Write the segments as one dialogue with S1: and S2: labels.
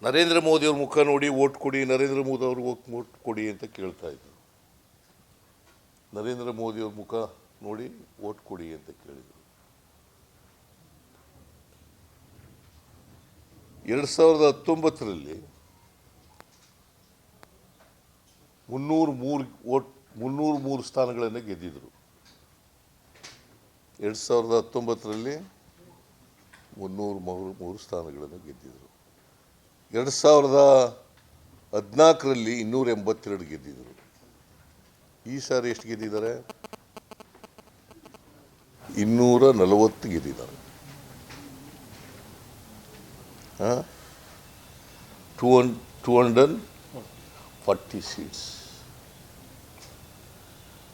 S1: ನರೇಂದ್ರ ಮೋದಿ ಅವ್ರ ಮುಖ ನೋಡಿ ಓಟ್ ಕೊಡಿ, ನರೇಂದ್ರ ಮೋದಿ ಅವ್ರಿಗೆ ಓಟ್ ಕೊಡಿ ಅಂತ ಕೇಳ್ತಾ ಇದ್ರು. ನರೇಂದ್ರ ಮೋದಿ ಅವ್ರ ಮುಖ ನೋಡಿ ಓಟ್ ಕೊಡಿ ಅಂತ ಕೇಳಿದರು. 2019ರಲ್ಲಿ 303 ಸ್ಥಾನಗಳನ್ನು ಗೆದ್ದಿದ್ರು. 2019ರಲ್ಲಿ 303 ಸ್ಥಾನಗಳನ್ನು ಗೆದ್ದಿದ್ರು. 2014ರಲ್ಲಿ 282 ಗೆದ್ದಿದ್ರು. ಈ ಸಾರಿ ಎಷ್ಟು ಗೆದ್ದಿದ್ದಾರೆ? 240 ಗೆದ್ದಿದ್ದಾರೆ. 240 seats.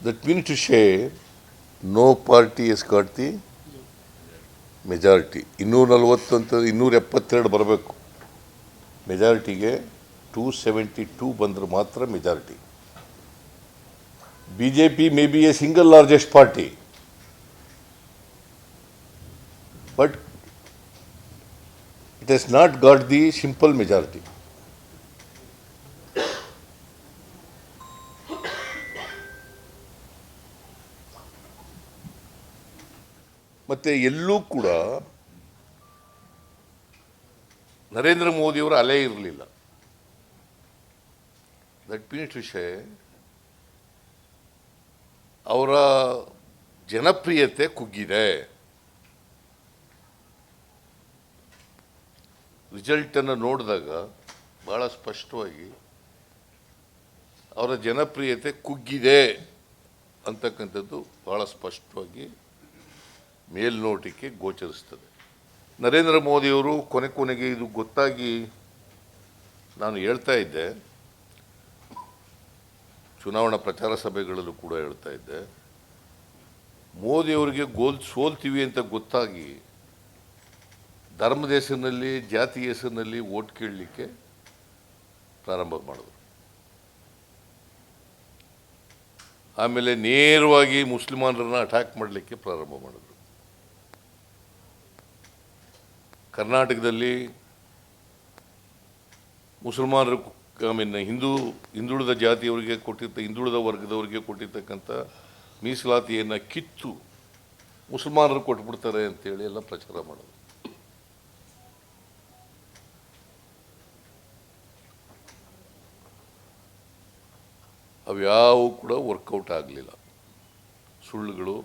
S1: That means to say, no party has got the majority. 240 ಅಂತ 272 ಬರಬೇಕು ಮೆಜಾರಿಟಿಗೆ. 272 ಬಂದರೆ ಮಾತ್ರ majority. BJP may be a single largest party, but it has not got the simple majority. ಮತ್ತೆ ಎಲ್ಲೂ ಕೂಡ ನರೇಂದ್ರ ಮೋದಿಯವರ ಅಲೆ ಇರಲಿಲ್ಲ. ದಟ್ ಮೀನ್ಸ್ ವಿಷಯ ಅವರ ಜನಪ್ರಿಯತೆ ಕುಗ್ಗಿದೆ. ರಿಸಲ್ಟನ್ನು ನೋಡಿದಾಗ ಬಹಳ ಸ್ಪಷ್ಟವಾಗಿ ಅವರ ಜನಪ್ರಿಯತೆ ಕುಗ್ಗಿದೆ ಅಂತಕ್ಕಂಥದ್ದು ಬಹಳ ಸ್ಪಷ್ಟವಾಗಿ ಮೇಲ್ನೋಟಕ್ಕೆ ಗೋಚರಿಸ್ತದೆ. ನರೇಂದ್ರ ಮೋದಿಯವರು ಕೊನೆಗೆ ಇದು ಗೊತ್ತಾಗಿ ನಾನು ಹೇಳ್ತಾ ಇದ್ದೆ, ಚುನಾವಣಾ ಪ್ರಚಾರ ಸಭೆಗಳಲ್ಲೂ ಕೂಡ ಹೇಳ್ತಾ ಇದ್ದೆ, ಮೋದಿಯವರಿಗೆ ಸೋಲ್ತೀವಿ ಅಂತ ಗೊತ್ತಾಗಿ ಧರ್ಮದ ಹೆಸರಿನಲ್ಲಿ, ಜಾತಿ ಹೆಸರಿನಲ್ಲಿ ಓಟ್ ಕೇಳಲಿಕ್ಕೆ ಪ್ರಾರಂಭ ಮಾಡಿದ್ರು. ಆಮೇಲೆ ನೇರವಾಗಿ ಮುಸ್ಲಿಮಾನರನ್ನ ಅಟ್ಯಾಕ್ ಮಾಡಲಿಕ್ಕೆ ಪ್ರಾರಂಭ ಮಾಡಿದ್ರು. ಕರ್ನಾಟಕದಲ್ಲಿ ಮುಸಲ್ಮಾನರು ಹಿಂದುಳಿದ ಜಾತಿಯವರಿಗೆ ಹಿಂದುಳಿದ ವರ್ಗದವರಿಗೆ ಕೊಟ್ಟಿರ್ತಕ್ಕಂಥ ಮೀಸಲಾತಿಯನ್ನು ಕಿತ್ತು ಮುಸಲ್ಮಾನರು ಕೊಟ್ಬಿಡ್ತಾರೆ ಅಂತೇಳಿ ಎಲ್ಲ ಪ್ರಚಾರ ಮಾಡೋದು. ಅವ್ಯಾವು ಕೂಡ ವರ್ಕೌಟ್ ಆಗಲಿಲ್ಲ. ಸುಳ್ಳುಗಳು,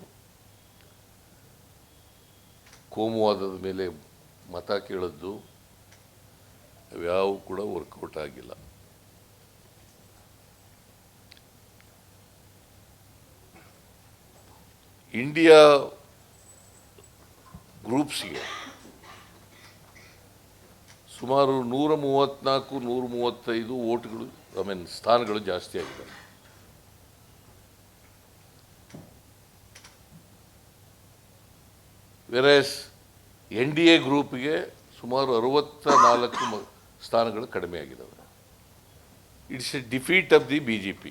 S1: ಕೋಮುವಾದದ ಮೇಲೆ ಮತ ಕೇಳದ್ದು, ಅವ್ಯಾವು ಕೂಡ ವರ್ಕೌಟ್ ಆಗಿಲ್ಲ. ಇಂಡಿಯಾ ಗ್ರೂಪ್ಸ್ಗೆ ಸುಮಾರು 134-135 ಓಟ್ಗಳು, ಸ್ಥಾನಗಳು ಜಾಸ್ತಿ ಆಗಿದೆ. ವೆರಸ್ NDA ಗ್ರೂಪ್ಗೆ ಸುಮಾರು 64 ಸ್ಥಾನಗಳು ಕಡಿಮೆ ಆಗಿದ್ದಾವೆ. It's A defeat of the BJP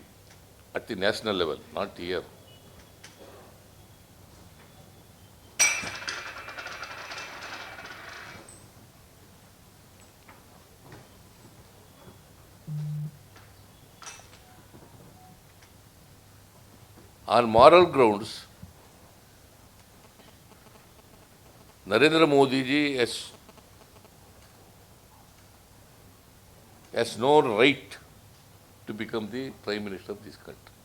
S1: at the national level, not here. On moral grounds, Narendra Modi ji has no right to become the Prime Minister of this country.